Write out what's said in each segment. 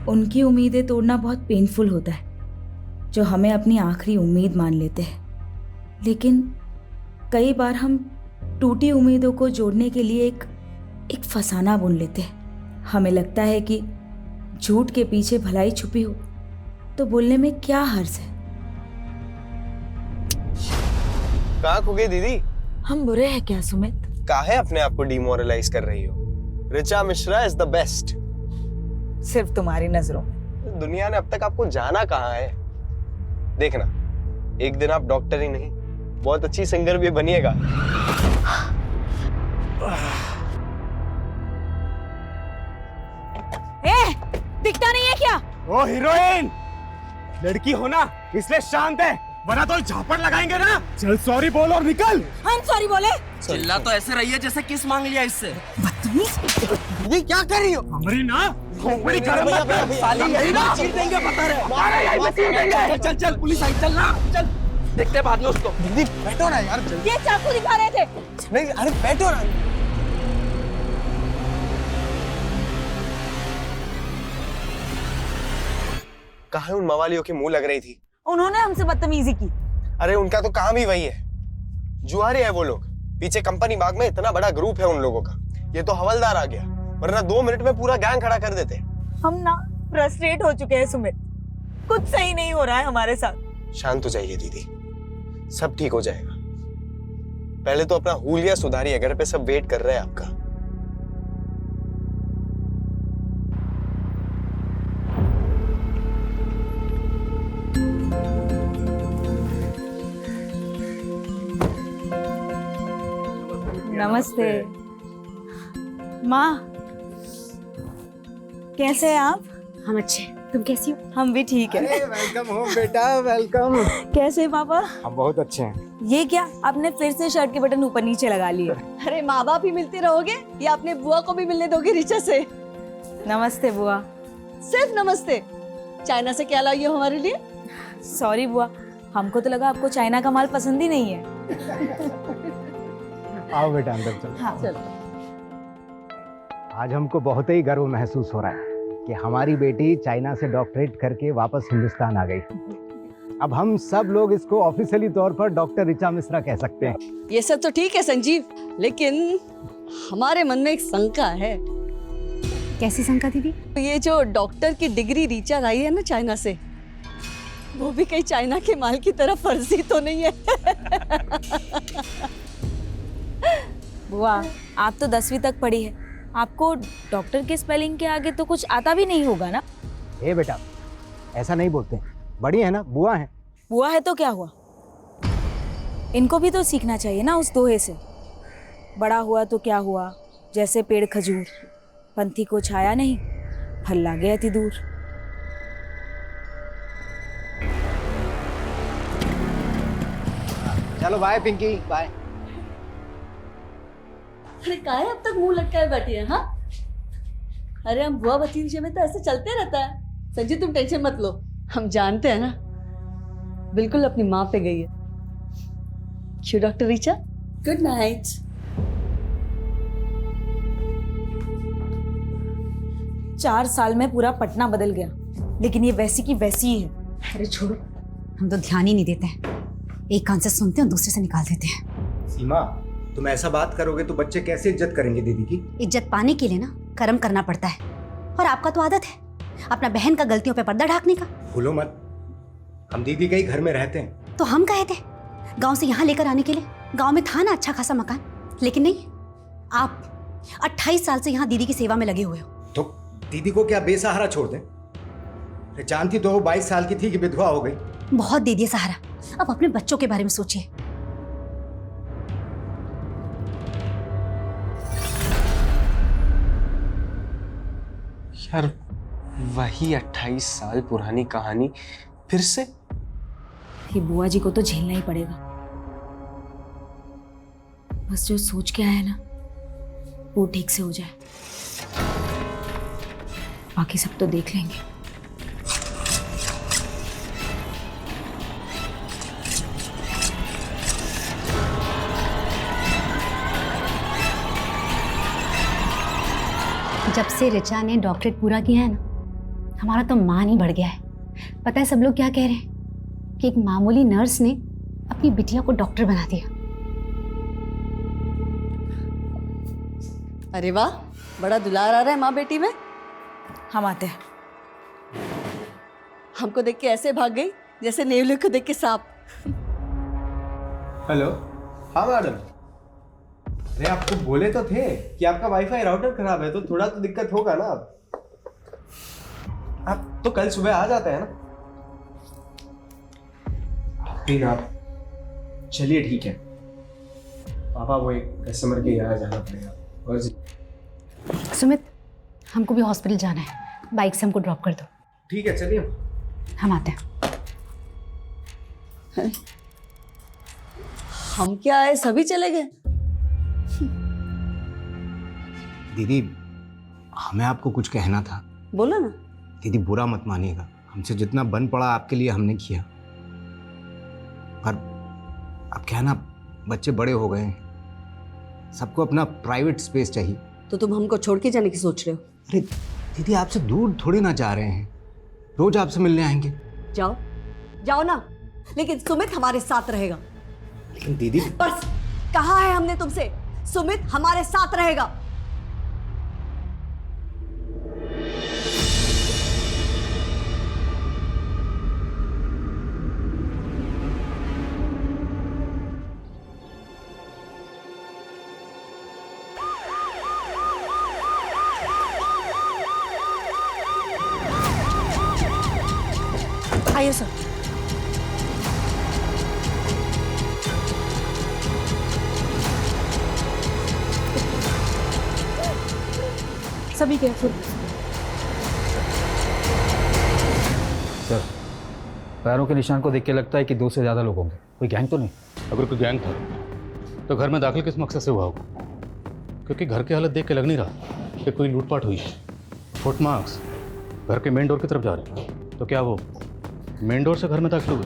उनकी उम्मीदें तोड़ना बहुत पेनफुल होता है, जो हमें अपनी आखिरी उम्मीद मान लेते हैं। लेकिन कई बार हम टूटी उम्मीदों को जोड़ने के लिए एक फसाना बुन लेते हैं। हमें लगता है कि झूठ के पीछे भलाई छुपी हो तो बोलने में क्या हर्ज है। कहाँ खो गई दीदी? हम बुरे हैं क्या सुमित? काहे अपने आप को डिमोरलाइज कर रही हो? Richa Mishra is the best. सिर्फ तुम्हारी नजरों में। दुनिया ने अब तक आपको जाना कहाँ है? देखना, एक दिन आप डॉक्टर ही नहीं, बहुत अच्छी सिंगर भी बनिएगा। दिखता नहीं है क्या? ओ हीरोइन, लड़की हो ना इसलिए शांत है, वरना तो झापड़ लगाएंगे ना। चल सॉरी बोल और निकल। हम सॉरी बोले? चिल्ला तो ऐसे रही है जैसे किस मांग लिया इससे। ये क्या कर रही हो? हमारी ना खोपड़ी गरम मत कर, साली यही ना चीर देंगे, बता रहे। चल चल पुलिस आई, चल ना चल, देखते बाद में उसको। दीदी बैठो ना यार, जल्दी। ये चाकू दिखा रहे थे। नहीं अरे बैठो ना। कहाँ उन मवालियों की मुंह लग रही थी? उन्होंने हमसे बदतमीजी की। अरे उनका तो काम ही वही है, जुआरी है वो लोग। पीछे कंपनी बाग में इतना बड़ा ग्रुप है उन लोगों का। ये तो हवलदार आ गया, वरना 2 मिनट में पूरा गैंग खड़ा कर देते। हम ना फ्रस्ट्रेट हो चुके हैं सुमित, कुछ सही नहीं हो रहा है हमारे साथ। शांत हो जाइए दीदी, सब ठीक हो जाएगा। पहले तो अपना हुलिया सुधारिए, घर पे सब वेट कर रहे हैं आपका। नमस्ते माँ, कैसे हैं आप? हम अच्छे, तुम कैसी हो? हम भी ठीक है। वेलकम हो बेटा, वेलकम। कैसे हैं पापा? हम बहुत अच्छे हैं। ये क्या, आपने फिर से शर्ट के बटन ऊपर नीचे लगा लिए? अरे माँ बाप ही मिलते रहोगे या अपने बुआ को भी मिलने दोगे ऋचा से? नमस्ते बुआ। सिर्फ नमस्ते। चाइना से क्या लाई हो हमारे लिए? सॉरी बुआ, हमको तो लगा आपको चाइना का माल पसंद ही नहीं है। आओ बेटा अंदर चलो। हाँ चलो। आज हमको बहुत ही गर्व महसूस हो रहा है कि हमारी बेटी चाइना से डॉक्टरेट करके वापस हिंदुस्तान आ गई। अब हम सब लोग इसको ऑफिशियली तौर पर डॉक्टर ऋचा मिश्रा कह सकते हैं। ये सब तो ठीक है संजीव, लेकिन हमारे मन में एक शंका है। कैसी शंका दीदी? ये जो डॉक्टर की डिग्री ऋचा लाई है ना चाइना से, वो भी कहीं चाइना के माल की तरह फर्जी तो नहीं है? बुआ, आप तो 10वीं तक पढ़ी है, आपको डॉक्टर के स्पेलिंग के आगे तो कुछ आता भी नहीं होगा ना? ए बेटा, ऐसा नहीं बोलते, बड़ी है ना, बुआ है। बुआ है तो क्या हुआ, इनको भी तो सीखना चाहिए ना उस दोहे से। बड़ा हुआ तो क्या हुआ, जैसे पेड़ खजूर, पंथी को छाया नहीं, फल लागे अति दूर। चलो बाय पिंकी, बाय। अरे काहे अब तक मुंह लटकाए बैठी है? हाँ, अरे हम बुआ भतीजे में तो ऐसे चलते रहता है। संजीव तुम टेंशन मत लो, हम जानते हैं ना, बिल्कुल अपनी माँ पे गई है। क्यों डॉक्टर ऋचा? Good night. चार साल में पूरा पटना बदल गया, लेकिन ये वैसी की वैसी ही है। अरे छोड़ो, हम तो ध्यान ही नहीं देते हैं, एक कान से सुनते हैं दूसरे से निकाल देते हैं। सीमा, तुम ऐसा बात करोगे तो बच्चे कैसे इज्जत करेंगे दीदी की? इज्जत पाने के लिए ना कर्म करना पड़ता है, और आपका तो आदत है अपना बहन का गलतियों पे पर्दा ढाकने का। भूलो मत, हम दीदी के ही घर में रहते हैं। तो हम कहे थे गांव से यहाँ लेकर आने के लिए, गांव में था ना अच्छा खासा मकान, लेकिन नहीं, आप 28 साल से यहाँ दीदी की सेवा में लगे हुए हो। तो दीदी को क्या बेसहारा छोड़ दें? जानती तो 22 साल की थी कि विधवा हो गई। बहुत दे दिए सहारा, अब अपने बच्चों के बारे में सोचिए। यार वही 28 साल पुरानी कहानी फिर से। ये बुआ जी को तो झेलना ही पड़ेगा। बस जो सोच के आया है ना, वो ठीक से हो जाए, बाकी सब तो देख लेंगे। जब से ऋचा ने डॉक्टरेट पूरा किया है ना, हमारा तो मान ही बढ़ गया है। पता है सब लोग क्या कह रहे हैं कि एक मामूली नर्स ने अपनी बिटिया को डॉक्टर बना दिया। अरे वाह, बड़ा दुलार आ रहा है माँ बेटी में। हम आते हैं। हमको देख के ऐसे भाग गई जैसे नेवले को देख के सांप। हेलो। हाँ मैडम। अरे आपको बोले तो थे कि आपका वाईफाई राउटर खराब है, तो थोड़ा तो दिक्कत होगा ना। आप तो कल सुबह आ जाते हैं ना। प्लीज आप चलिए, ठीक है। पापा वो एक कस्टमर के यहाँ जाना पड़ेगा। और सुमित, हमको भी हॉस्पिटल जाना है, बाइक से हमको ड्रॉप कर दो। ठीक है, चलिए हम आते हैं। हम क्या आए, सभी चले गए। दीदी, हमें आपको कुछ कहना था। बोलो ना। दीदी बुरा मत मानिएगा, हमसे जितना बन पड़ा आपके लिए हमने किया, पर अब क्या है ना, बच्चे बड़े हो गए हैं, सबको अपना प्राइवेट स्पेस चाहिए। तो तुम हमको छोड़ के जाने की सोच रहे हो? अरे दीदी, आपसे दूर थोड़ी ना जा रहे हैं, रोज आपसे मिलने आएंगे। जाओ जाओ ना, लेकिन सुमित हमारे साथ रहेगा। लेकिन दीदी, बस कहा है हमने तुमसे, सुमित हमारे साथ रहेगा। आइए सर। सभी केयरफुल। सर, पैरों के निशान को देख के लगता है कि 2 से ज़्यादा लोग होंगे। कोई गैंग तो नहीं? अगर कोई गैंग था तो घर में दाखिल किस मकसद से हुआ होगा? क्योंकि घर की हालत देख के लग नहीं रहा कि कोई लूटपाट हुई है। फुटमार्क्स घर के मेन डोर की तरफ जा रहे हैं, तो क्या वो मेन डोर से घर में दाखिल हुए?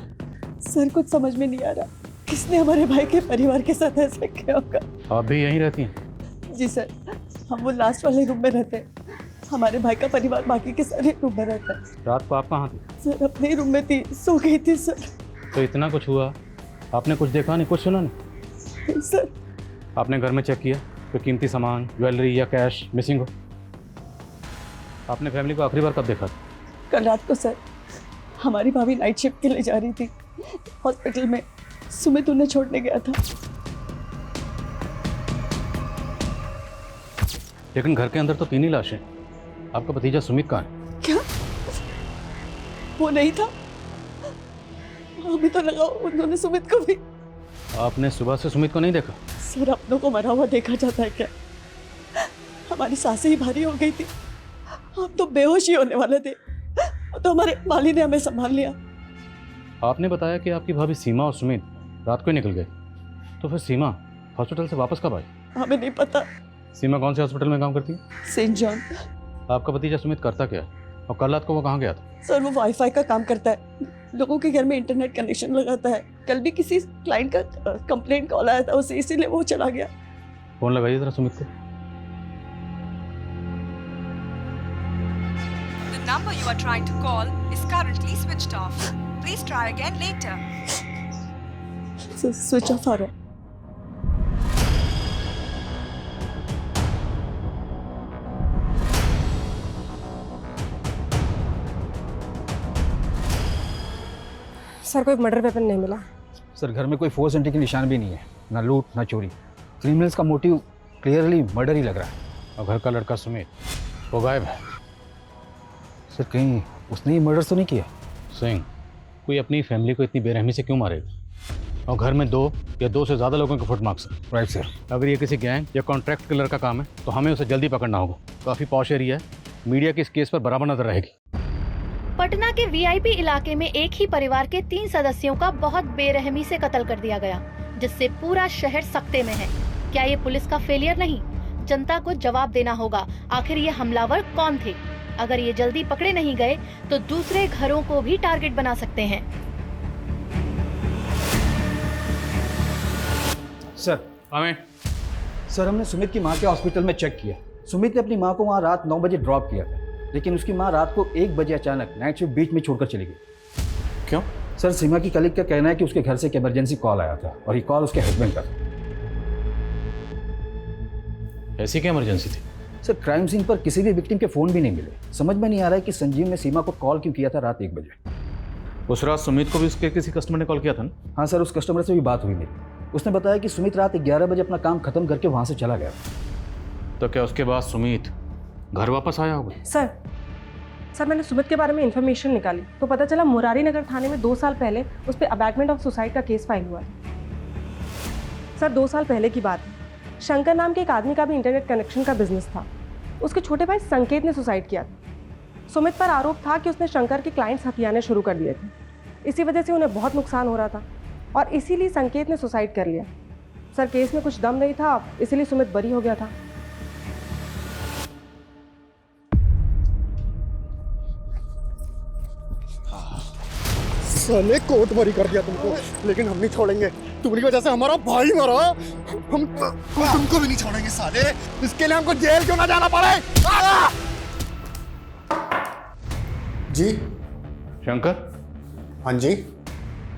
सर कुछ समझ में नहीं आ रहा, किसने हमारे भाई के परिवार के साथ ऐसा किया होगा। आप भी यहीं रहती हैं? जी सर, हम वो लास्ट वाले रूम में रहते हैं। हमारे भाई का परिवार बाकी के सारे रूम में रहता है। रात को आप कहाँ थे? सर अपने रूम में थी, सो गई थी सर। तो इतना कुछ हुआ, आपने कुछ देखा नहीं, कुछ सुना नहीं? सर आपने घर में चेक किया कोई कीमती सामान, ज्वेलरी या कैश मिसिंग हो? आपने फैमिली को आखिरी बार कब देखा? कल रात को सर, हमारी भाभी नाइट शिफ्ट के लिए जा रही थी हॉस्पिटल में, सुमित उन्हें छोड़ने गया था। लेकिन घर के अंदर तो 3 ही लाशें। आपका भतीजा सुमित कहाँ है? क्या वो नहीं था? हमें तो लगा उन्होंने सुमित को भी। आपने सुबह से सुमित को नहीं देखा? सर अपनों को मरा हुआ देखा जाता है क्या? हमारी सांसें ही भारी हो गई थी, हम तो बेहोश ही होने वाले थे, तो हमारे माली ने हमें संभाल लिया। आपने बताया कि आपकी भाभी सीमा और सुमित रात को ही निकल गए, तो फिर सीमा हॉस्पिटल से वापस कब आई? हमें नहीं पता। सीमा कौन से हॉस्पिटल में काम करती है? Saint John. आपका भतीजा सुमित करता क्या है, और कल रात को वो कहाँ गया था? सर वो वाईफाई का काम करता है, लोगों के घर में इंटरनेट कनेक्शन लगाता है। कल भी किसी क्लाइंट का कंप्लेंट कॉल आया था उसे, इसीलिए वो चला गया। फोन लगाइए जरा सुमित को। The number you are trying to call is currently switched off. Please try again later. Switch off आ रहा है। सर कोई मर्डर वेपन नहीं मिला। सर घर में कोई फोर्स एंट्री के निशान भी नहीं है, ना लूट ना चोरी। क्रिमिनल्स का मोटिव क्लियरली मर्डर ही लग रहा है। और घर का लड़का सुमित वो गायब है। सर कहीं उसने ही मर्डर तो नहीं किया? सिंह, कोई अपनी फैमिली को इतनी बेरहमी से क्यों मारेगा? और घर में 2 या 2 से ज़्यादा लोगों के फुटमार्क्स हैं। Right sir. अगर ये किसी गैंग या कॉन्ट्रैक्ट किलर का काम है तो हमें उसे जल्दी पकड़ना होगा। काफ़ी पॉश एरिया है, मीडिया की इस केस पर बराबर नजर रहेगी। पटना के वीआईपी इलाके में एक ही परिवार के 3 सदस्यों का बहुत बेरहमी से कत्ल कर दिया गया, जिससे पूरा शहर सख्ते में है। क्या ये पुलिस का फेलियर नहीं? जनता को जवाब देना होगा, आखिर ये हमलावर कौन थे? अगर ये जल्दी पकड़े नहीं गए तो दूसरे घरों को भी टारगेट बना सकते हैं। सर हमें सर हमने सुमित की मां के हॉस्पिटल में चेक किया। सुमित ने अपनी मां को वहां रात 9 बजे ड्रॉप किया था। लेकिन उसकी माँ रात को 1 बजे अचानक नाइट शिफ्ट बीच में छोड़कर चली गई। क्यों? सर, सीमा की कलीग का कहना है कि उसके घर से एक इमरजेंसी कॉल आया था और ये कॉल उसके हस्बैंड का था। ऐसी क्या इमरजेंसी थी? सर, क्राइम सीन पर किसी भी विक्टिम के फ़ोन भी नहीं मिले। समझ में नहीं आ रहा है कि संजीव ने सीमा को कॉल क्यों किया था रात 1 बजे। उस रात सुमित को भी उसके किसी कस्टमर ने कॉल किया था ना? हाँ सर, उस कस्टमर से भी बात हुई मेरी। उसने बताया कि सुमित रात 11 बजे अपना काम खत्म करके वहाँ से चला गया। तो क्या उसके बाद सुमित घर वापस आया होगा? सर मैंने सुमित के बारे में इन्फॉर्मेशन निकाली तो पता चला मुरारी नगर थाने में 2 साल पहले उस पर अबैटमेंट ऑफ सुसाइड का केस फाइल हुआ है। सर 2 साल पहले की बात है। शंकर नाम के एक आदमी का भी इंटरनेट कनेक्शन का बिजनेस था। उसके छोटे भाई संकेत ने सुसाइड किया था। सुमित पर आरोप था कि उसने शंकर के क्लाइंट्स हथियाने शुरू कर दिए थे। इसी वजह से उन्हें बहुत नुकसान हो रहा था और इसीलिए संकेत ने सुसाइड कर लिया। सर केस में कुछ दम नहीं था, इसीलिए सुमित बरी हो गया था। साले कोर्ट मरी कर दिया तुमको, लेकिन हम नहीं छोड़ेंगे। तुम्हारी वजह से हमारा भाई मरा, हम तुमको भी नहीं छोड़ेंगे साले। इसके लिए हमको जेल क्यों ना जाना पड़े। जी शंकर। हाँ जी।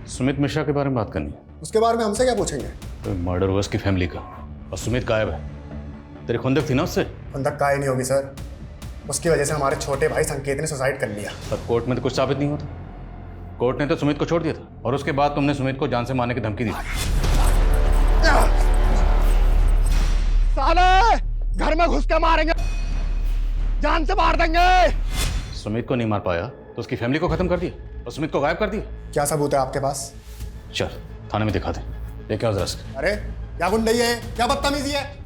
सुमित मिश्रा के बारे में बात करनी है। उसके बारे में हमसे क्या पूछेंगे? तो मर्डर हुआ उसकी फैमिली का और सुमित गायब है। तेरी खुंदक थी ना उससे? खुंदक काहे नहीं होगी सर, उसकी वजह से हमारे छोटे भाई संकेत ने सुसाइड कर लिया। पर कोर्ट में तो कुछ साबित नहीं होता। कोर्ट ने तो सुमित को छोड़ दिया था और उसके बाद तुमने सुमित को जान से मारने की धमकी दी। साले घर में घुस के मारेंगे, जान से मार देंगे। सुमित को नहीं मार पाया तो उसकी फैमिली को खत्म कर दिया और सुमित को गायब कर दिया। क्या सबूत है आपके पास? चल थाने में दिखा दे। लेके आओ जरा से। अरे क्या गुंडई है, क्या बदतमीजी है।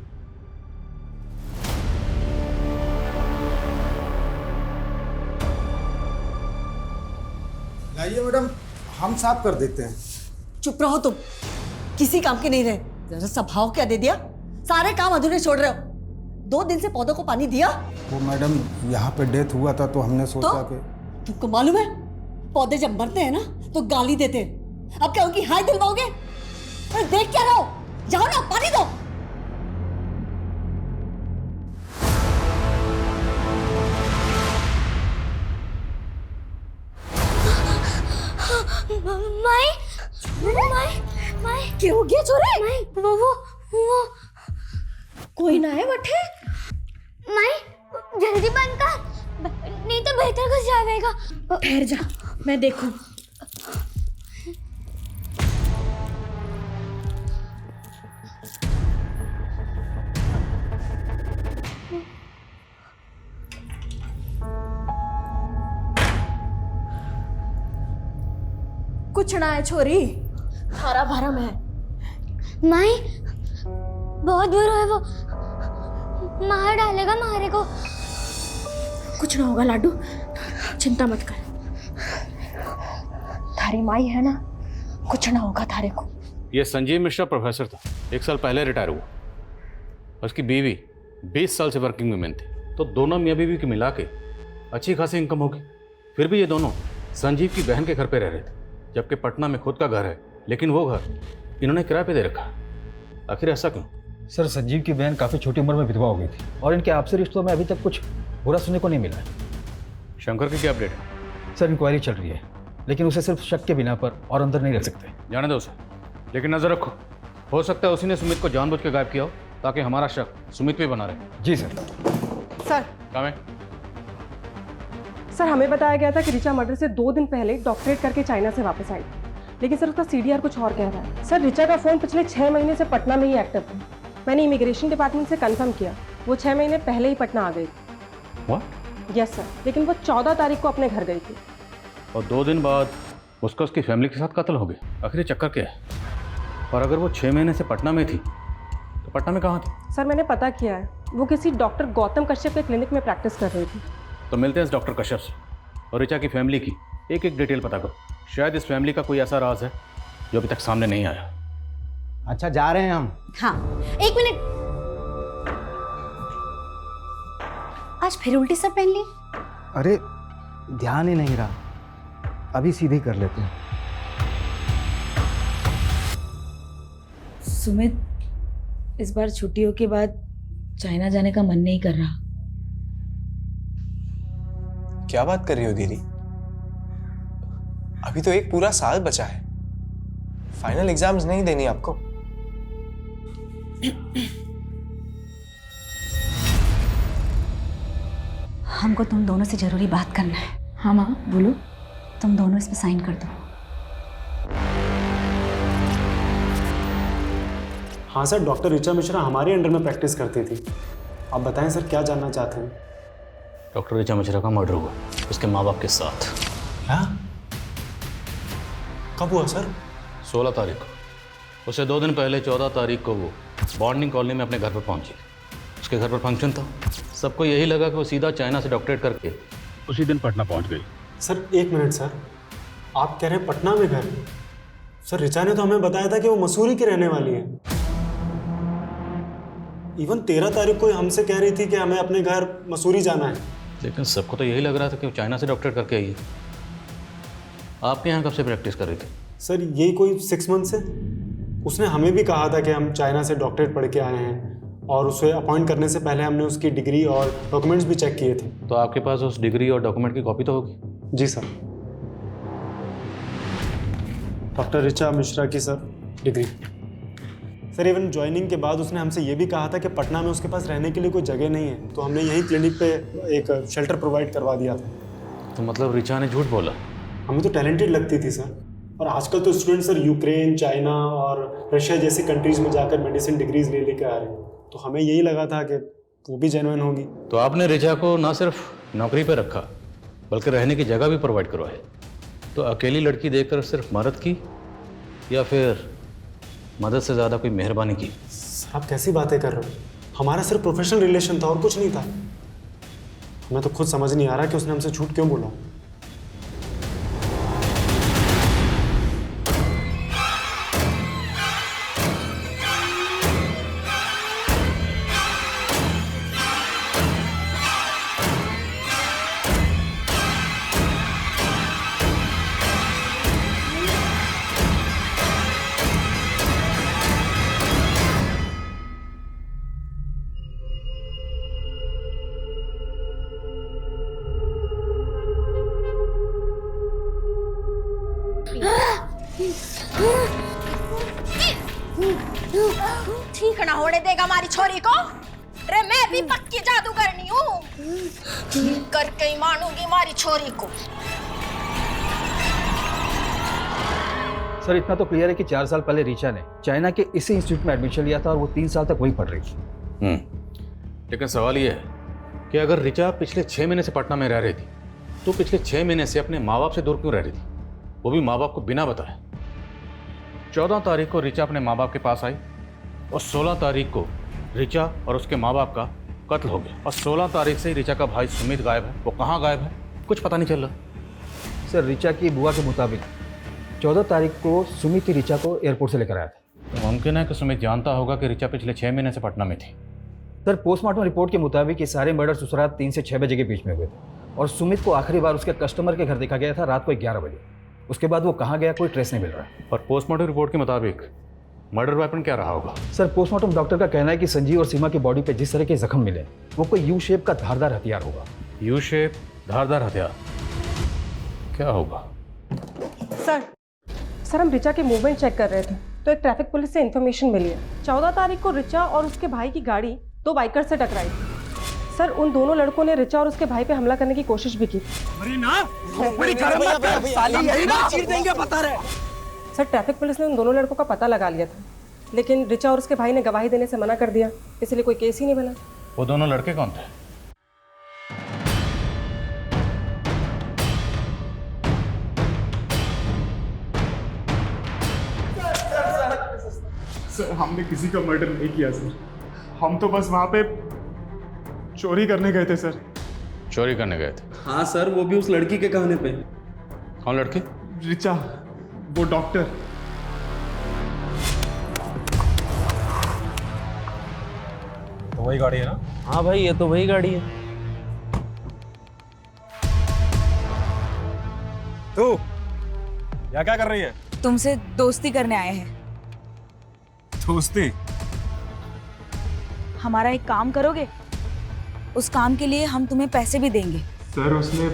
लाइए मैडम, हम साफ कर देते हैं। चुप रहो तुम, किसी काम के नहीं रहे। जरा सा भाव क्या दे दिया, सारे काम अधूरे छोड़ रहे हो। 2 दिन से पौधों को पानी दिया? वो मैडम यहाँ पे डेथ हुआ था तो हमने सोचा कि तुमको मालूम है पौधे जब मरते हैं ना तो गाली देते हैं। अब क्या उनकी हाय दिलवाओगे? अरे देख क्या रहो, जाओ ना पानी दो। माई क्या हो गया छोरे? वो कोई ना है बटे। माई जल्दी बंद कर, नहीं तो बेहतर घुस जाएगा। ठहर जा, मैं देखूं। कुछ ना है छोरी, हरा भरा में है। माई बहुत बुरा है वो, मार डालेगा मारे को। कुछ ना होगा लाडू, चिंता मत कर। थारी माई है ना, कुछ ना होगा थारे को। ये संजीव मिश्रा प्रोफेसर था, 1 साल पहले रिटायर हुआ। उसकी बीवी 20 साल से वर्किंग वुमेन थी, तो दोनों मियाँ बीवी की मिला के अच्छी खासी इनकम होगी। फिर भी ये दोनों संजीव की बहन के घर पे रह रहे थे, जबकि पटना में खुद का घर है, लेकिन वो घर इन्होंने किराए पे दे रखा। आखिर ऐसा क्यों? सर, संजीव की बहन काफ़ी छोटी उम्र में विधवा हो गई थी और इनके आपसी रिश्तों में अभी तक कुछ बुरा सुनने को नहीं मिला है। शंकर की क्या अपडेट है? सर, इंक्वायरी चल रही है, लेकिन उसे सिर्फ शक के बिना पर और अंदर नहीं रख सकते। जाने दो उसे, लेकिन नजर रखो, हो सकता है उसी ने सुमित को जानबूझ के गायब किया हो ताकि हमारा शक सुमित पे बना रहे। जी सर। सर सर हमें बताया गया था कि ऋचा मर्डर से 2 दिन पहले डॉक्टरेट करके चाइना से वापस आई, लेकिन सर उसका सीडीआर कुछ और कह रहा है। सर ऋचा का फ़ोन पिछले 6 महीने से पटना में ही एक्टिव था। मैंने इमिग्रेशन डिपार्टमेंट से कंफर्म किया, वो 6 महीने पहले ही पटना आ गई थी। व्हाट? यस सर, लेकिन वो 14 तारीख को अपने घर गई थी। और 2 दिन बाद उसका उसकी फैमिली के साथ कत्ल हो गया। आखिर ये चक्कर क्या है? और अगर वो 6 महीने से पटना में थी तो पटना में कहाँ थी? सर मैंने पता किया है, वो किसी डॉक्टर गौतम कश्यप के क्लिनिक में प्रैक्टिस कर रही थी। तो मिलते हैं इस डॉक्टर कश्यप से और ऋचा की फैमिली की एक एक डिटेल पता करो। शायद इस फैमिली का कोई ऐसा राज है जो अभी तक सामने नहीं आया। अच्छा, जा रहे हैं हम। हाँ, 1 मिनट। आज फिर उल्टी सर पहन ली? अरे ध्यान ही नहीं रहा, अभी सीधे कर लेते हैं। सुमित, इस बार छुट्टियों के बाद चाइना जाने का मन नहीं कर रहा। क्या बात कर रही हो दीदी? अभी तो एक पूरा साल बचा है, फाइनल एग्जाम्स नहीं देनी आपको? हमको तुम दोनों से जरूरी बात करना है। हाँ माँ बोलो। तुम दोनों इस पे साइन कर दो। हाँ सर, डॉक्टर ऋचा मिश्रा हमारे अंडर में प्रैक्टिस करती थी। आप बताएं सर, क्या जानना चाहते हैं? डॉक्टर ऋचा मिश्रा का मर्डर हुआ उसके माँ बाप के साथ। क्या? कब हुआ सर? 16 तारीख को। उससे 2 दिन पहले 14 तारीख को वो बॉन्डिंग कॉलोनी में अपने घर पर पहुंची। उसके घर पर फंक्शन था। सबको यही लगा कि वो सीधा चाइना से डॉक्टरेट करके उसी दिन पटना पहुंच गई। सर 1 मिनट सर, आप कह रहे हैं पटना में घर? सर ऋचा ने तो हमें बताया था कि वो मसूरी की रहने वाली है। इवन 13 तारीख को हमसे कह रही थी कि हमें अपने घर मसूरी जाना है। लेकिन सबको तो यही लग रहा था कि वो चाइना से डॉक्टरेट करके आई है। आपके यहाँ कब से प्रैक्टिस कर रही थी? सर यही कोई 6 मंथ से। उसने हमें भी कहा था कि हम चाइना से डॉक्टरेट पढ़ के आए हैं, और उसे अपॉइंट करने से पहले हमने उसकी डिग्री और डॉक्यूमेंट्स भी चेक किए थे। तो आपके पास उस डिग्री और डॉक्यूमेंट की कॉपी तो होगी? जी सर। डॉक्टर ऋचा मिश्रा की sir degree. Sir even joining के बाद उसने हमसे ये भी कहा था कि पटना में उसके पास रहने के लिए कोई जगह नहीं है, तो हमने यहीं क्लिनिक पे एक शेल्टर प्रोवाइड करवा दिया था। तो मतलब ऋचा ने झूठ बोला? हमें तो टैलेंटेड लगती थी सर। और आजकल तो स्टूडेंट सर यूक्रेन, चाइना और रशिया जैसी कंट्रीज में जाकर मेडिसिन डिग्रीज ले लेकर आ रहे हैं, तो हमें यही लगा था कि वो भी जेन्युइन होगी। तो आपने ऋचा को ना सिर्फ नौकरी पे रखा बल्कि रहने की जगह भी प्रोवाइड करवाई। तो अकेली लड़की देखकर सिर्फ मदद की या फिर मदद से ज़्यादा कोई मेहरबानी की? सर आप कैसी बातें कर रहे हो? हमारा सिर्फ प्रोफेशनल रिलेशन था और कुछ नहीं था। हमें तो खुद समझ नहीं आ रहा कि उसने हमसे झूठ क्यों बोला। ठीक ना होने देगा हमारी छोरी को? अरे मैं भी पक्की जादूगरनी हूँ, ठीक करके ही मानूंगी हमारी छोरी को। सर इतना तो क्लियर है कि 4 साल पहले ऋचा ने चाइना के इसी इंस्टीट्यूट में एडमिशन लिया था और वो 3 साल तक वहीं पढ़ रही थी। लेकिन सवाल ये है कि अगर ऋचा पिछले 6 महीने से पटना में रह रही थी तो पिछले 6 महीने से अपने माँ बाप से दूर क्यों रह रही थी, वो भी माँ बाप को बिना बताए? 14 तारीख को ऋचा अपने माँ बाप के पास आई और 16 तारीख को ऋचा और उसके माँ बाप का कत्ल हो गया। और 16 तारीख से ही ऋचा का भाई सुमित गायब है। वो कहाँ गायब है कुछ पता नहीं चल रहा। सर ऋचा की बुआ के मुताबिक 14 तारीख को सुमित ही ऋचा को एयरपोर्ट से लेकर आया था। तो मुमकिन है कि सुमित जानता होगा कि ऋचा पिछले 6 महीने से पटना में थी। सर पोस्टमार्टम रिपोर्ट के मुताबिक ये सारे मर्डर्स उस रात 3 से 6 बजे के बीच में हुए थे और सुमित को आखिरी बार उसके कस्टमर के घर देखा गया था रात को 11 बजे। उसके बाद वो कहाँ गया कोई ट्रेस नहीं मिल रहा। और पोस्टमार्टम रिपोर्ट के मुताबिक मर्डर वेपन क्या रहा होगा? सर पोस्टमार्टम डॉक्टर का कहना है कि संजीव और सीमा की बॉडी पे जिस तरह के जख्म मिले वो कोई यू शेप का धारदार हथियार होगा। यू शेप धारदार हथियार क्या होगा? सर हम ऋचा के मूवमेंट चेक कर रहे थे तो एक ट्रैफिक पुलिस से इन्फॉर्मेशन मिली है 14 तारीख को ऋचा और उसके भाई की गाड़ी 2 बाइकर से टकराई थी। सर उन दोनों लड़कों ने ऋचा और उसके भाई पे हमला करने की कोशिश भी की। सर ट्रैफिक पुलिस ने उन दोनों लड़कों का पता लगा लिया था, लेकिन ऋचा और उसके भाई ने गवाही देने से मना कर दिया, इसलिए कोई केस ही नहीं बना। वो दोनों लड़के कौन थे? सर हमने किसी का मर्डर नहीं किया सर, हम तो बस वहाँ पे चोरी करने गए थे सर। चोरी करने गए थे? हाँ सर, वो भी उस लड़की के कहने पे। कौन लड़की? ऋचा, वो डॉक्टर। तो वही गाड़ी है ना? हाँ भाई ये तो वही गाड़ी है। तू क्या क्या कर रही है? तुमसे दोस्ती करने आए हैं। दोस्ती? हमारा एक काम करोगे? उस काम के लिए हम तुम्हें पैसे भी देंगे। सर उसने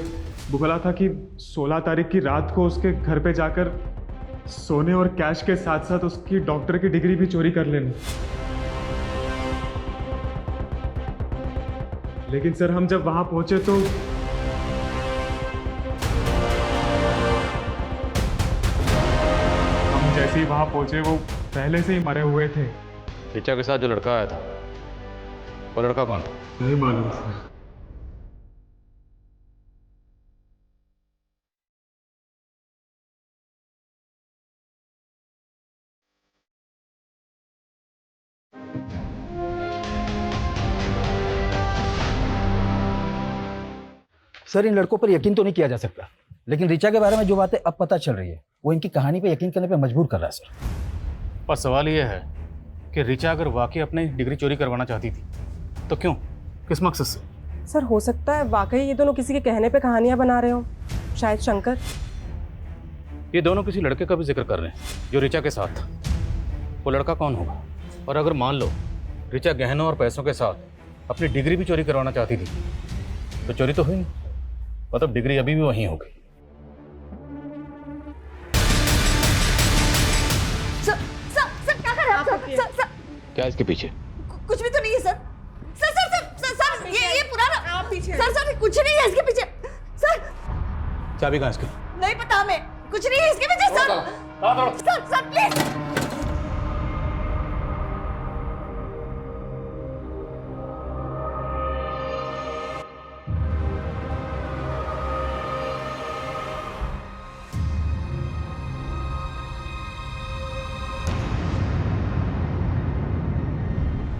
बोला था कि 16 तारीख की रात को उसके घर पे जाकर सोने और कैश के साथ साथ उसकी डॉक्टर की डिग्री भी चोरी कर लेना। लेकिन सर हम जब वहां पहुंचे तो हम जैसे ही वहां पहुंचे वो पहले से ही मरे हुए थे। ऋचा के साथ जो लड़का आया था वो लड़का कौन था? नहीं मालूम सर। सर इन लड़कों पर यकीन तो नहीं किया जा सकता, लेकिन ऋचा के बारे में जो बातें अब पता चल रही है वो इनकी कहानी पे यकीन करने पे मजबूर कर रहा है सर। पर सवाल यह है कि ऋचा अगर वाकई अपनी डिग्री चोरी करवाना चाहती थी तो क्यों, किस मकसद से? सर हो सकता है वाकई ये दोनों किसी के कहने पे कहानियां बना रहे हो, शायद शंकर। ये दोनों किसी लड़के का भी जिक्र कर रहे हैं जो ऋचा के साथ था। वो लड़का कौन होगा? और अगर मान लो ऋचा गहनों और पैसों के साथ अपनी डिग्री भी चोरी करवाना चाहती थी तो चोरी तो हुई नहीं, मतलब डिग्री अभी भी वहीं होगी। सर क्या कर रहे हैं आप? सर क्या इसके पीछे? कुछ भी तो नहीं है सर। सर ये पुराना आप पीछे। सर कुछ नहीं है इसके पीछे। सर चाबी कहाँ इसकी? नहीं पता हमें, कुछ नहीं है इसके पीछे सर। Sir please.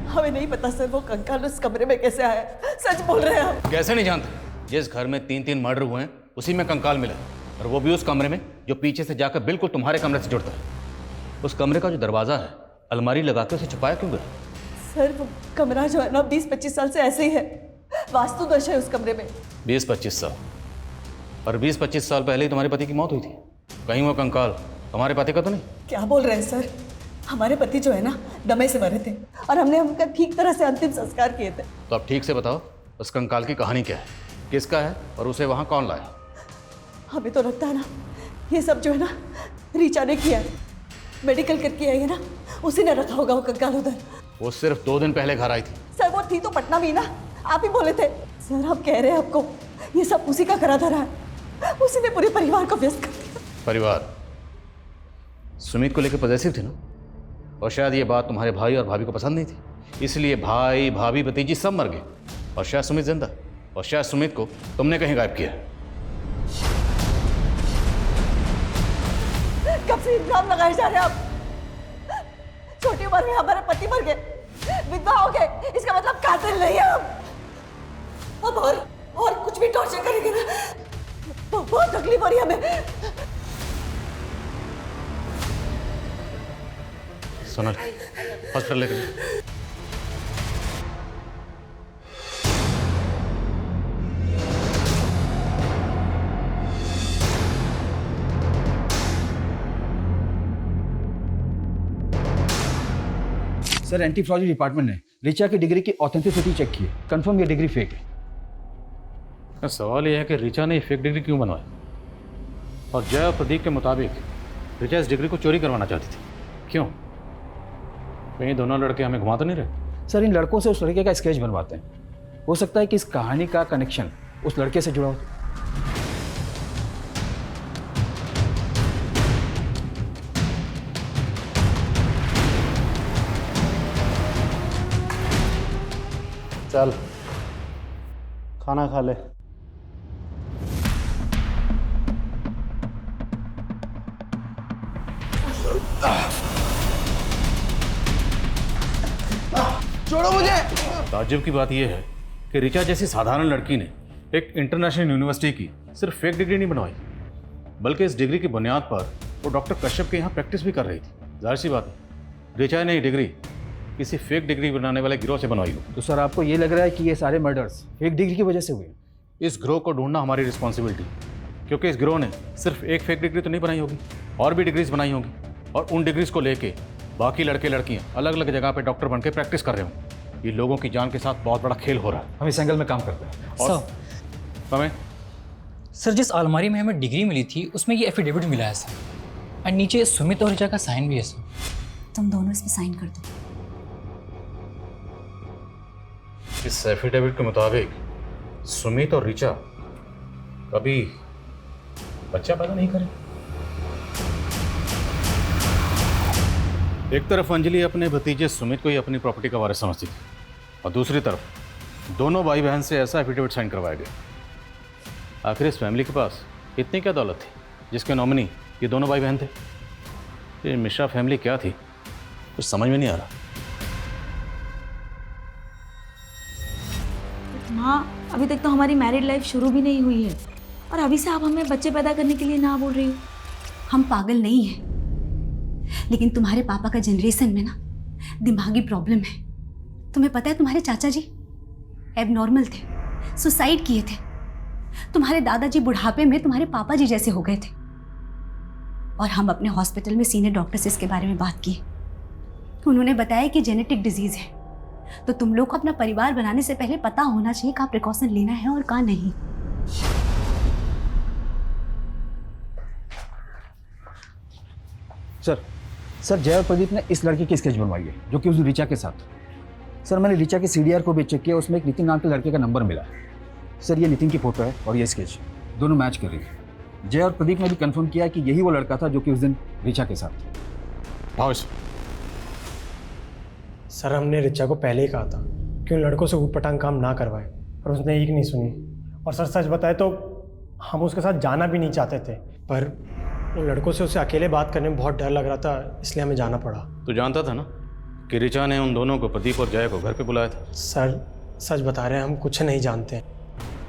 हमें नहीं पता सर वो कंकाल उस कमरे में कैसे आया। सच बोल रहे हैं हम। कैसे नहीं जानते? जिस घर में 3 मर्डर हुए हैं उसी में कंकाल मिला, और वो भी उस कमरे में जो पीछे से जाकर बिल्कुल तुम्हारे कमरे से जुड़ता है। उस कमरे का जो दरवाजा है अलमारी लगा के उसे छुपाया क्यों गया? सर वो कमरा जो है ना 20-25 साल से ऐसे ही है, वास्तु दोष है उस कमरे में। 20-25 साल? और 20-25 साल पहले ही तुम्हारे पति की मौत हुई थी। कहीं वो कंकाल तुम्हारे पति का तो नहीं? क्या बोल रहे हैं सर? हमारे पति जो है ना दमे से मरे थे और हमने उनका ठीक तरह से अंतिम संस्कार किए थे। तो अब ठीक से बताओ उस कंकाल की कहानी क्या है, किसका है और उसे वहाँ कौन लाया? हमें तो लगता है ना ये सब जो है ना रीचा ने किया है, मेडिकल करके आई है ना, उसी ने रखा होगा वो कंकाल उधर। वो सिर्फ 2 दिन पहले घर आई थी। सर वो थी तो पटना में ही ना, आप ही बोले थे। सर हम कह रहे हैं आपको ये सब उसी का करा धरा है, उसी ने पूरे परिवार को व्यस्त कर दिया। परिवार? सुमित को लेकर पॉजिटिव थी ना, और शायद ये बात तुम्हारे भाई और भाभी को पसंद नहीं थी, इसलिए भाई भाभी भतीजी सब मर गए और शायद सुमित जिंदा, और शायद सुमित को तुमने कहीं गायब किया। कब से इल्जाम लगाए जा रहे हैं आप? छोटी उम्र में हमारे पति मर गए, विधवा हो गए, इसका मतलब कातिल नहीं है हम। अब और कुछ भी टॉर्चर करेंगे ना, बहुत तकलीफ हो रही है हमें। सोनल हॉस्पिटल लेकर। सर एंटीफ्रॉजी डिपार्टमेंट ने ऋचा की डिग्री की ऑथेंटिसिटी चेक की है, कंफर्म ये डिग्री फेक है। सवाल यह है कि ऋचा ने फेक डिग्री क्यों बनवाई, और जय और प्रदीप के मुताबिक ऋचा इस डिग्री को चोरी करवाना चाहती थी, क्यों? कहीं दोनों लड़के हमें घुमा तो नहीं रहे? सर इन लड़कों से उस लड़के का स्केच बनवाते हैं, हो सकता है कि इस कहानी का कनेक्शन उस लड़के से जुड़ा हो। चल खाना खा ले। छोड़ो मुझे। ताज्जुब की बात यह है कि ऋचा जैसी साधारण लड़की ने एक इंटरनेशनल यूनिवर्सिटी की सिर्फ फेक डिग्री नहीं बनवाई, बल्कि इस डिग्री की बुनियाद पर वो डॉक्टर कश्यप के यहाँ प्रैक्टिस भी कर रही थी। जाहिर सी बात है ऋचा ने ये डिग्री किसी फेक डिग्री बनाने वाले गिरोह से बनवाई हो। तो सर आपको ये लग रहा है कि ये सारे मर्डर्स फेक डिग्री की वजह से हुए? इस गिरोह को ढूंढना हमारी रिस्पॉन्सिबिलिटी, क्योंकि इस गिरोह ने सिर्फ एक फेक डिग्री तो नहीं बनाई होगी, और भी डिग्रीज बनाई होगी, और उन डिग्रीज को लेके बाकी लड़के लड़कियां अलग अलग जगह पे डॉक्टर बनके प्रैक्टिस कर रहे होंगे। ये लोगों की जान के साथ बहुत बड़ा खेल हो रहा है। हम इस एंगल में काम करते हैं। और समय सर जिस अलमारी में हमें डिग्री मिली थी उसमें ये एफिडेविट मिला है सर, और नीचे सुमित और ऋचा का साइन भी है सर। तुम दोनों इसमें साइन कर दो। इस एफिडेविट के मुताबिक सुमित और ऋचा कभी बच्चा पैदा नहीं करे। एक तरफ अंजलि अपने भतीजे सुमित को ही अपनी प्रॉपर्टी का वारिस समझती थी, और दूसरी तरफ दोनों भाई बहन से ऐसा एफिडेविट साइन करवाया गया। आखिर इस फैमिली के पास इतनी क्या दौलत थी जिसके नॉमिनी ये दोनों भाई बहन थे? ये मिश्रा फैमिली क्या थी, कुछ समझ में नहीं आ रहा। माँ, अभी तक तो हमारी मैरिड लाइफ शुरू भी नहीं हुई है और अभी से आप हमें बच्चे पैदा करने के लिए ना बोल रही हो। हम पागल नहीं हैं, लेकिन तुम्हारे पापा का जनरेशन में ना दिमागी प्रॉब्लम है। तुम्हें पता है तुम्हारे चाचा जी एबनॉर्मल थे, सुसाइड किए थे। तुम्हारे दादाजी बुढ़ापे में तुम्हारे पापा जी जैसे हो गए थे। और हम अपने हॉस्पिटल में सीनियर डॉक्टर से इसके बारे में बात की। उन्होंने बताया कि जेनेटिक डिजीज है, तो तुम लोग को अपना परिवार बनाने से पहले पता होना चाहिए कहाँ प्रिकॉशन लेना है और कहाँ नहीं। सर जय और प्रदीप ने इस लड़के की स्केच बनवाई है जो कि उस ऋचा के साथ। सर मैंने ऋचा के CDR को भी चेक किया, उसमें एक नितिन नाम के लड़के का नंबर मिला। सर ये नितिन की फोटो है और ये स्केच दोनों मैच कर रही है। जय और प्रदीप ने भी कंफर्म किया कि यही वो लड़का था जो कि उस दिन ऋचा के साथ। सर हमने ऋचा को पहले ही कहा था कि उन लड़कों से ऊटपटांग काम ना करवाए, पर उसने एक नहीं सुनी। और सर सच बताए तो हम उसके साथ जाना भी नहीं चाहते थे, पर उन लड़कों से उसे अकेले बात करने में बहुत डर लग रहा था, इसलिए हमें जाना पड़ा। तो जानता था ना कि ऋचा ने उन दोनों को, प्रदीप और जय को, घर पे बुलाया था। सर सच बता रहे हैं, हम कुछ नहीं जानते।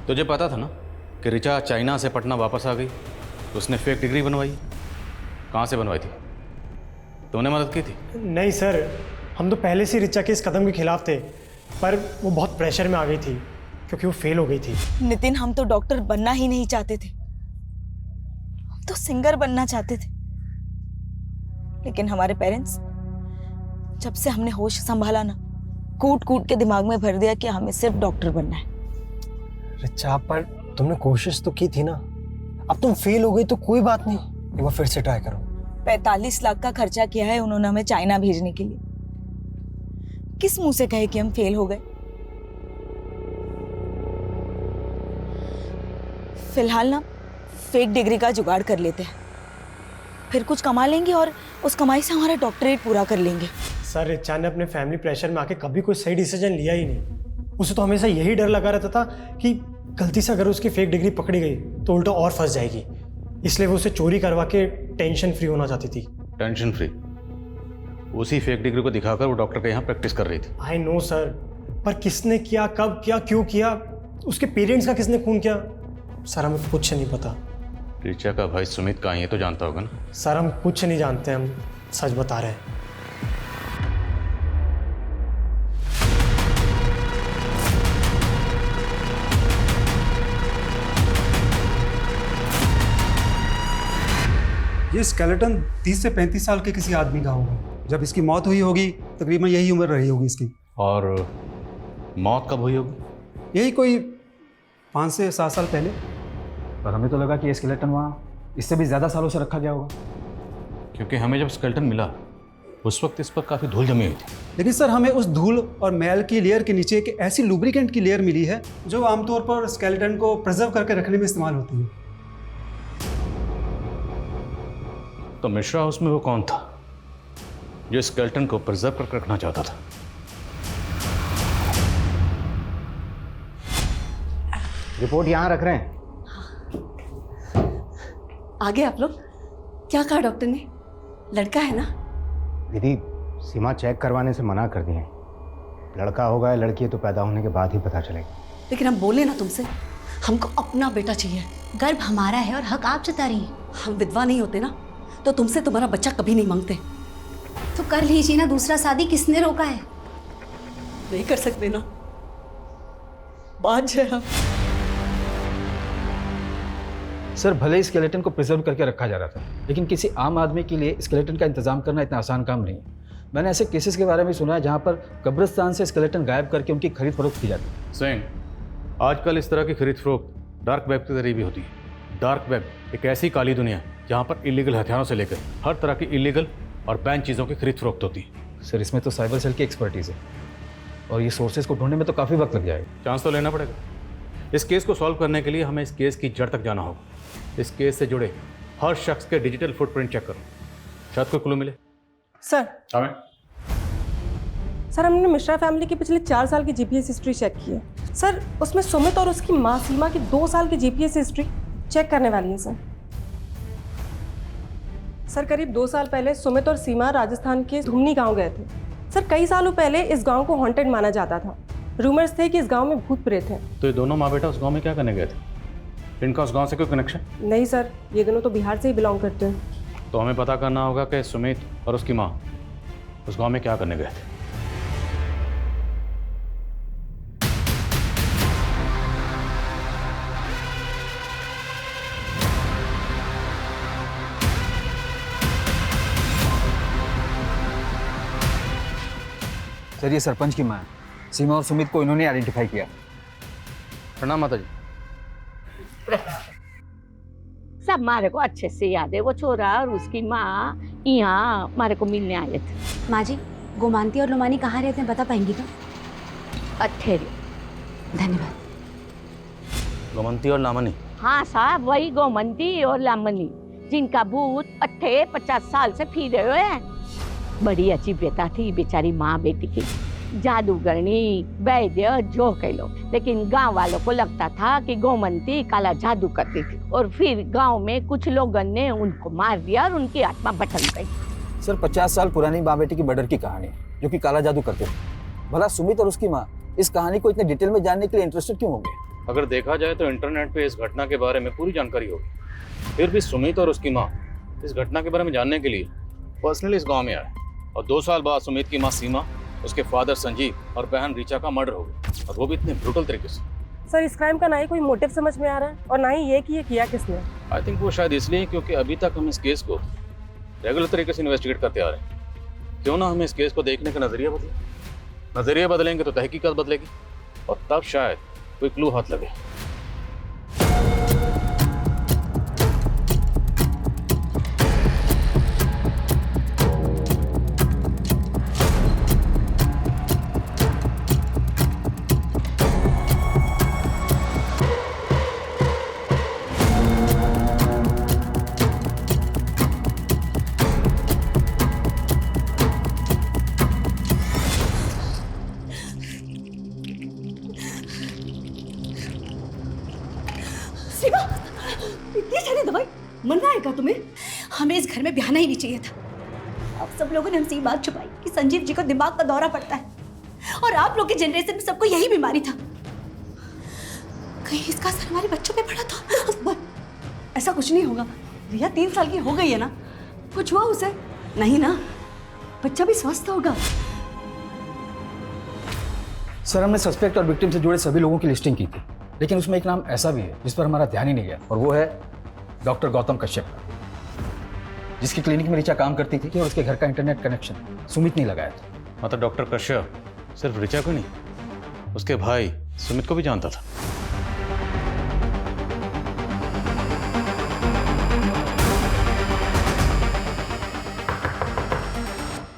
तुझे पता था ना कि ऋचा चाइना से पटना वापस आ गई, तो उसने फेक डिग्री बनवाई। कहाँ से बनवाई थी? तुमने मदद की थी? नहीं सर, हम तो पहले से ऋचा के इस कदम के खिलाफ थे, पर वो बहुत प्रेशर में आ गई थी क्योंकि वो फेल हो गई थी। नितिन, हम तो डॉक्टर बनना ही नहीं चाहते थे, हम तो सिंगर बनना चाहते थे। लेकिन हमारे पेरेंट्स, जब से हमने होश संभाला ना, कूट कूट के दिमाग में भर दिया कि हमें सिर्फ डॉक्टर बनना है। ऋचा, पर तुमने कोशिश तो की थी ना। अब तुम फेल हो गई तो कोई बात नहीं, एक बार फिर से ट्राई करो। 45 लाख का खर्चा किया है उन्होंने हमें चाइना भेजने के लिए। किस मुंह से कहे कि हम फेल हो गए? फिलहाल ना फेक डिग्री का जुगाड़ कर लेते हैं, फिर कुछ कमा लेंगे और उस कमाई से हमारा डॉक्टरेट पूरा कर लेंगे। सर ऋचा ने अपने फैमिली प्रेशर में आके कभी कोई सही डिसीजन लिया ही नहीं। उसे तो हमेशा यही डर लगा रहता था कि गलती से अगर उसकी फेक डिग्री पकड़ी गई तो उल्टा और फंस जाएगी, इसलिए वो उसे चोरी करवा के टेंशन फ्री होना चाहती थी। Tension free? उसी फेक डिग्री को दिखाकर वो डॉक्टर के यहाँ प्रैक्टिस कर रही थी। आई नो सर, पर किसने किया, कब किया, क्यों किया, उसके पेरेंट्स का किसने खून किया, सर हमें कुछ नहीं पता। ऋचा का भाई सुमित कहाँ है तो जानता होगा ना? सर हम कुछ नहीं जानते, हम सच बता रहे हैं। ये स्केलेटन 30 से 35 साल के किसी आदमी का होगा। जब इसकी मौत हुई होगी तकरीबन यही उम्र रही होगी इसकी। और मौत कब हुई होगी? यही कोई 5 से 7 साल पहले। पर हमें तो लगा कि ये स्केलेटन वहाँ इससे भी ज़्यादा सालों से रखा गया होगा, क्योंकि हमें जब स्केलेटन मिला उस वक्त इस पर काफ़ी धूल जमी हुई थी। लेकिन सर हमें उस धूल और मैल की लेयर के नीचे एक ऐसी लुब्रिकेंट की लेयर मिली है जो आमतौर पर स्केलेटन को प्रिजर्व करके रखने में इस्तेमाल होती है। तो मिश्रा हाउस में वो कौन था जो स्केलेटन को प्रिजर्व करके रखना चाहता था? रिपोर्ट यहाँ रख रहे हैं। आगे आप लोग क्या कहा डॉक्टर ने? लड़का है ना? दीदी सीमा चेक करवाने से मना कर दिए। लड़का होगा या लड़की है तो पैदा होने के बाद ही पता चलेगा। लेकिन हम बोले ना तुमसे, हमको अपना बेटा चाहिए। गर्भ हमारा है और हक आप जता रही हैं। हम विधवा नहीं होते ना तो तुमसे तुम्हारा बच्चा कभी नहीं मांगते। तो कर लीजिए ना दूसरा शादी, किसने रोका है? नहीं कर सकते ना, बात है हम। सर भले ही स्केलेटन को प्रिजर्व करके रखा जा रहा था, लेकिन किसी आम आदमी के लिए स्केलेटन का इंतजाम करना इतना आसान काम नहीं है। मैंने ऐसे केसेस के बारे में सुना है जहां पर कब्रिस्तान से स्केलेटन गायब करके उनकी खरीद फरोख्त की जाती है। सिंह, आजकल इस तरह की खरीद फरोख्त डार्क वेब के जरिए भी होती है। डार्क वेब एक ऐसी काली दुनिया है जहाँ पर इलीगल हथियारों से लेकर हर तरह की इलीगल और बैन चीज़ों की खरीद फरोख्त होती है। सर इसमें तो साइबर सेल की एक्सपर्टीज़ है और ये सोर्सेज को ढूंढने में तो काफ़ी वक्त लग जाएगा। चांस तो लेना पड़ेगा। इस केस को सॉल्व करने के लिए हमें इस केस की जड़ तक जाना होगा। इस केस से जुड़े हर शख्स के डिजिटल फुटप्रिंट चेक करो, शायद कोई क्लू मिले। सर हमें सर हमने मिश्रा फैमिली की पिछले 4 साल की जीपीएस हिस्ट्री चेक की है सर। उसमें सुमित और उसकी माँ सीमा की 2 साल की जीपीएस हिस्ट्री चेक करने वाली है सर। सर करीब 2 साल पहले सुमित और सीमा राजस्थान के धुमनी गांव गए थे सर। कई सालों पहले इस गांव को हॉन्टेड माना जाता था। रूमर्स थे कि इस गांव में भूत प्रेत हैं। तो ये दोनों माँ बेटा उस गांव में क्या करने गए थे? इनका उस गांव से कोई कनेक्शन? नहीं सर, ये दोनों तो बिहार से ही बिलोंग करते हैं। तो हमें पता करना होगा कि सुमित और उसकी माँ उस गांव में क्या करने गए थे। सर ये सरपंच की माँ है। सीमा और सुमित को इन्होंने आइडेंटिफाई किया। प्रणाम माता जी। सब मारे को अच्छे से याद है। वो छोरा और उसकी माँ यहाँ मारे को मिलने आए थे। माँ जी, गोमांती और लोमानी कहाँ रहते हैं बता पाएंगी क्या? अठेरे। धन्यवाद। गोमंती और लामनी? हाँ साहब, वही गोमंती और लामनी जिनका भूत 50 साल से फिर रहे हैं। बड़ी अच्छी बेटा थी बेचारी माँ बेटी की, जादूगरनी वैद्य जो कह लो। लेकिन गांव वालों को लगता था कि गोमंती काला जादू करती थी और फिर गांव में कुछ लोगों ने उनको मार दिया और उनकी आत्मा भटक गई। सर 50 साल पुरानी माँ बेटी की मर्डर की कहानी जो कि काला जादू करते थे। भला सुमित और उसकी माँ इस कहानी को इतने डिटेल में जानने के लिए इंटरेस्टेड क्यों हो गए? अगर देखा जाए तो इंटरनेट पे इस घटना के बारे में पूरी जानकारी होगी, फिर भी सुमित और उसकी माँ इस घटना के बारे में जानने के लिए पर्सनली इस गाँव में आए। और 2 साल बाद सुमित की माँ सीमा, उसके फादर संजीव और बहन ऋचा का मर्डर हो गया, और वो भी इतने ब्रूटल तरीके से। सर इस क्राइम का ना ही कोई मोटिव समझ में आ रहा है और ना ही ये कि ये किया किसने। आई थिंक वो शायद इसलिए क्योंकि अभी तक हम इस केस को रेगुलर तरीके से इन्वेस्टिगेट करते आ रहे हैं। क्यों ना हमें इस केस को देखने का नजरिया बदले। नजरिया बदलेंगे तो तहकीकात बदलेगी और तब शायद कोई क्लू हाथ लगे। मन रहा है क्या तुम्हें? हमें इस घर में ब्याहना ही नहीं चाहिए था। आप सब लोगों ने हमसे ये बात छुपाई कि संजीव जी को दिमाग का दौरा पड़ता है और आप लोग की जनरेशन में सबको यही बीमारी था। कहीं इसका असर हमारे बच्चों पे पड़ा तो? ऐसा कुछ नहीं होगा। रिया 3 साल की हो गई है ना, कुछ हुआ उसे? नहीं ना, बच्चा भी स्वस्थ होगा। सर हमने सस्पेक्ट और विक्टिम से जुड़े सभी लोगों की लिस्टिंग की थी, लेकिन उसमें एक नाम ऐसा भी है जिस पर हमारा ध्यान ही नहीं गया, और वो है डॉक्टर गौतम कश्यप, जिसकी क्लिनिक में ऋचा काम करती थी और उसके घर का इंटरनेट कनेक्शन सुमित ने लगाया था। मतलब डॉक्टर कश्यप सिर्फ ऋचा को नहीं, उसके भाई सुमित को भी जानता था।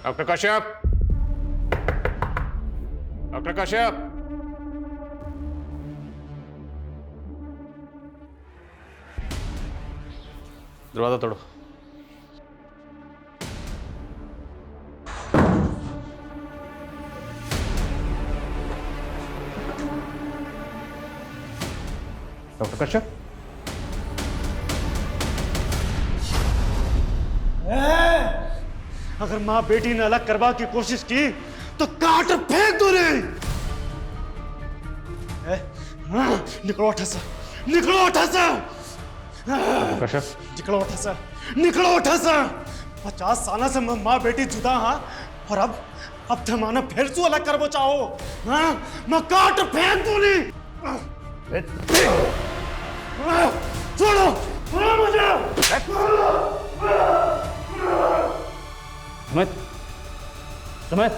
डॉक्टर कश्यप, डॉक्टर कश्यप, दरवाजा तोड़ो। डॉक्टर कश्यप, अगर माँ बेटी ने अलग करवा की कोशिश की तो काट फेंक दो रे। निकलो उठा से, निकलो उठा से, निकलो उठा से, निकलो उठा से। 50 साल से माँ बेटी जुदा हाँ, और अब जमाना फिर से अलग करवो चाहो हाँ? मैं काट फेंक दूंगी। छोड़ो, छोड़ो मुझे। सुमित, सुमित,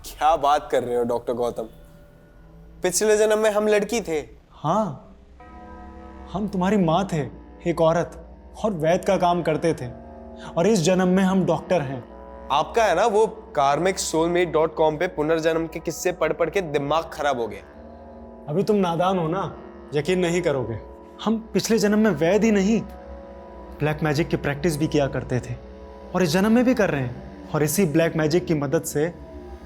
क्या बात कर रहे हो डॉक्टर गौतम? पिछले जन्म में हम लड़की थे। हाँ, हम तुम्हारी माँ थे, एक औरत, और वैद का काम करते थे, और इस जन्म में हम डॉक्टर हैं। आपका है ना वो karmicsoulmate.com पे पुनर्जन्म के किस्से पढ़ पढ़ के दिमाग खराब हो गया। अभी तुम नादान हो ना, यकीन नहीं करोगे। हम पिछले जन्म में वैद ही नहीं, ब्लैक मैजिक की प्रैक्टिस भी किया करते थे, और इस जन्म में भी कर रहे हैं। और इसी ब्लैक मैजिक की मदद से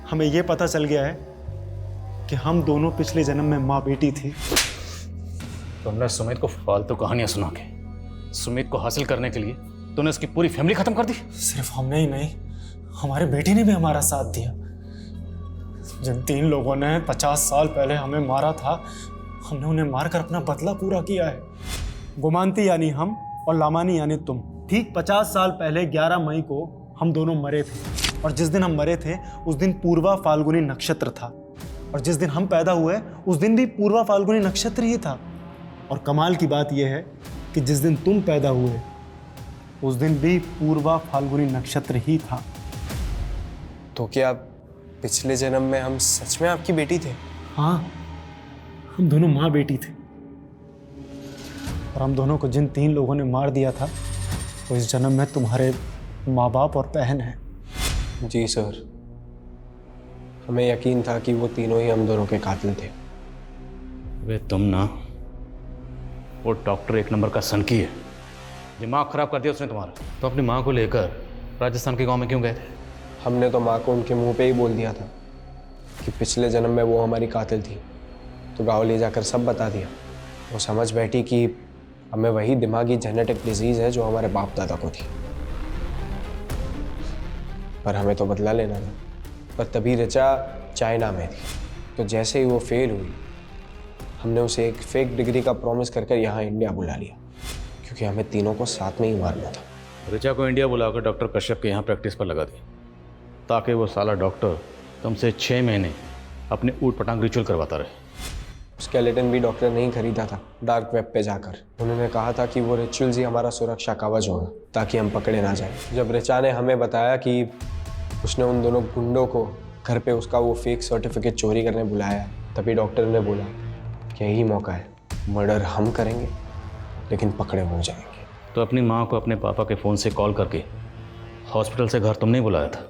हमें यह पता चल गया है कि हम दोनों पिछले जन्म में माँ बेटी थी। तुमने सुमित को फालतू कहानियां सुना के सुमित को हासिल करने के लिए तूने उसकी पूरी फैमिली खत्म कर दी। सिर्फ हमने ही नहीं, हमारे बेटी ने भी हमारा साथ दिया। जिन 3 लोगों ने 50 साल पहले हमें मारा था, हमने उन्हें मारकर अपना बदला पूरा किया है। गोमांती यानी हम और लामानी यानी तुम। ठीक 50 साल पहले 11 मई को हम दोनों मरे थे, और जिस दिन हम मरे थे उस दिन पूर्वा फाल्गुनी नक्षत्र था, और जिस दिन हम पैदा हुए उस दिन भी पूर्वा फाल्गुनी नक्षत्र ही था। और कमाल की बात यह है कि जिस दिन तुम पैदा हुए उस दिन भी पूर्वा फाल्गुनी नक्षत्र ही था। तो क्या पिछले जन्म में हम सच में आपकी बेटी थे? हाँ, हम दोनों माँ बेटी थे, और हम दोनों को जिन 3 लोगों ने मार दिया था वो इस जन्म में तुम्हारे माँ बाप और बहन हैं। जी सर, हमें यकीन था कि वो तीनों ही हम दोनों के कातिल थे। वे तुम ना, वो डॉक्टर 1 नंबर का सनकी है, दिमाग खराब कर दिया उसने तुम्हारा। तो अपनी माँ को लेकर राजस्थान के गांव में क्यों गए थे? हमने तो माँ को उनके मुंह पे ही बोल दिया था कि पिछले जन्म में वो हमारी कातिल थी, तो गाँव ले जाकर सब बता दिया। वो समझ बैठी कि हमें वही दिमागी जेनेटिक डिजीज़ है जो हमारे बाप दादा को थी, पर हमें तो बदला लेना था। पर तभी ऋचा चाइना में थी, तो जैसे ही वो फेल हुई हमने उसे एक फेक डिग्री का प्रॉमिस कर यहाँ इंडिया बुला लिया, क्योंकि हमें तीनों को साथ में ही मारना था। ऋचा को इंडिया बुलाकर डॉक्टर कश्यप के यहाँ प्रैक्टिस पर लगा दी, ताकि वो साला डॉक्टर तुमसे 6 महीने अपने ऊट पटांग रिचुअल करवाता रहे। स्केलेटन भी डॉक्टर नहीं खरीदा था, डार्क वेब पे जाकर उन्होंने कहा था कि वो रिचुअल्स ही हमारा सुरक्षा कवच होगा, ताकि हम पकड़े ना जाए। जब ऋचा ने हमें बताया कि उसने उन दोनों गुंडों को घर पे उसका वो फेक सर्टिफिकेट चोरी करने बुलाया, तभी डॉक्टर ने बोला कि यही मौका है, मर्डर हम करेंगे लेकिन पकड़े हो जाएंगे। तो अपनी माँ को अपने पापा के फ़ोन से कॉल करके हॉस्पिटल से घर तुमने ही बुलाया था।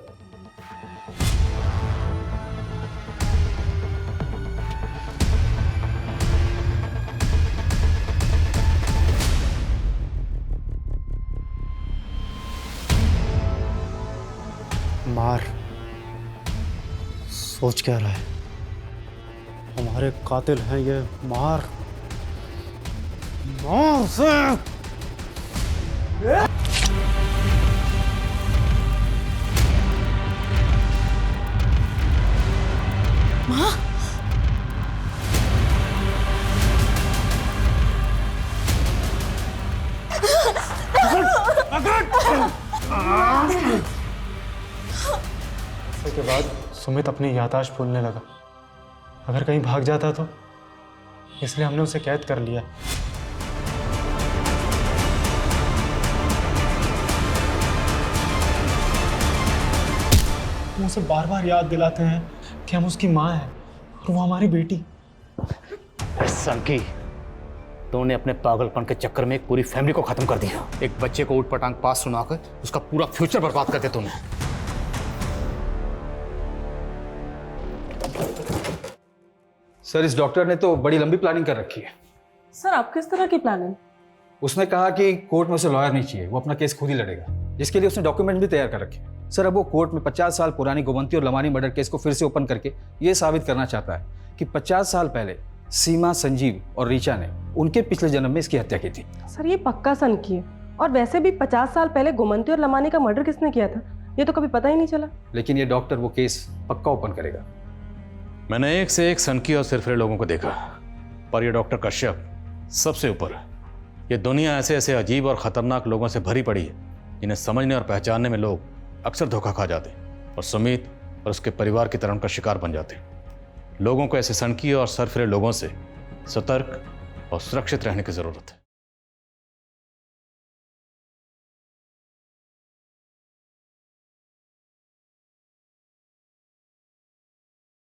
मार, सोच क्या रहा है? हमारे कातिल हैं ये। मार, मार से। माँ, के बाद सुमित अपनी याददाश्त भूलने लगा। अगर कहीं भाग जाता तो, इसलिए हमने उसे कैद कर लिया। हम उसे बार बार याद दिलाते हैं कि हम उसकी माँ हैं और वो हमारी बेटी। सनकी, तूने अपने पागलपन के चक्कर में एक पूरी फैमिली को खत्म कर दिया। एक बच्चे को ऊट पटांग पास सुनाकर उसका पूरा फ्यूचर बर्बाद कर दिया तूने। सर, इस डॉक्टर ने तो बड़ी लंबी प्लानिंग कर रखी है। सर, आप किस तरह की प्लानिंग? उसने कहा कि कोर्ट में उसे लॉयर नहीं चाहिए, वो अपना केस खुद ही लड़ेगा, जिसके लिए उसने डॉक्यूमेंट भी तैयार कर रखे। सर, अब वो कोर्ट में 50 साल पुरानी गोमंती और लमानी मर्डर केस को फिर से ओपन करके ये साबित करना चाहता है कि 50 साल पहले सीमा, संजीव और रीचा ने उनके पिछले जन्म में इसकी हत्या की थी। सर, ये पक्का सनकी है, और वैसे भी 50 साल पहले गोमंती और लमानी का मर्डर किसने किया था ये तो कभी पता ही नहीं चला। लेकिन ये डॉक्टर वो केस पक्का ओपन करेगा। मैंने एक से एक सनकी और सिरफिरे लोगों को देखा, पर यह डॉक्टर कश्यप सबसे ऊपर है। ये दुनिया ऐसे ऐसे अजीब और ख़तरनाक लोगों से भरी पड़ी है जिन्हें समझने और पहचानने में लोग अक्सर धोखा खा जाते हैं और सुमित और उसके परिवार की तरह का शिकार बन जाते हैं। लोगों को ऐसे सनकी और सरफिरे लोगों से सतर्क और सुरक्षित रहने की ज़रूरत है।